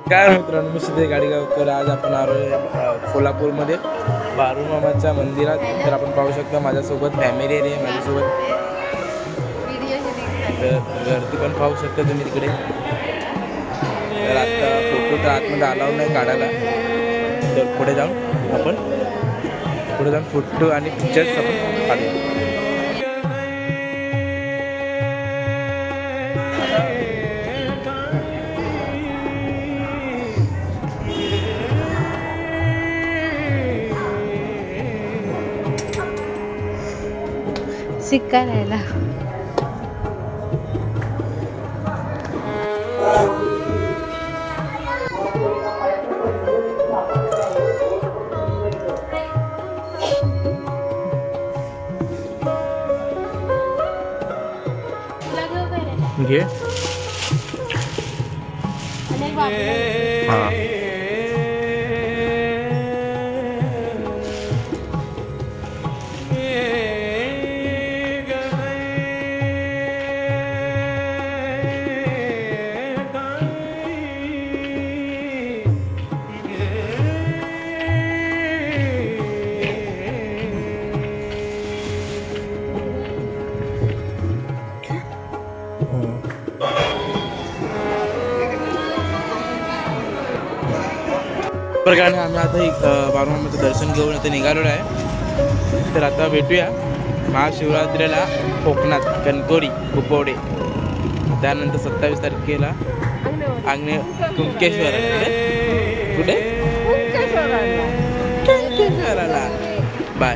काय मित्रांनो, मी सिद्धेश गाडीगावकर. आज आपण आलो कोल्हापूरमध्ये बाळूमामाच्या मंदिरात. तर आपण पाहू शकता माझ्यासोबत फॅमिली आहे, माझ्यासोबत गर्दी पण पाहू शकता तुम्ही तिकडे. तर आता फोटो तर आतमध्ये अलाउड नाही काढायला, तर पुढे जाऊन फोटो आणि पिक्चर्स आपण काढूया. सिक्का राहिला. घे. हां. प्रकारे आम्ही आता बाळूमामाचं दर्शन घेऊन आता निघालेलो आहे. तर आता भेटूया महाशिवरात्रीला कोकणात कणकोडी कुपवडे, त्यानंतर 27 तारखेला आग्नेय कुंकेश्वर. कुठे? बाय.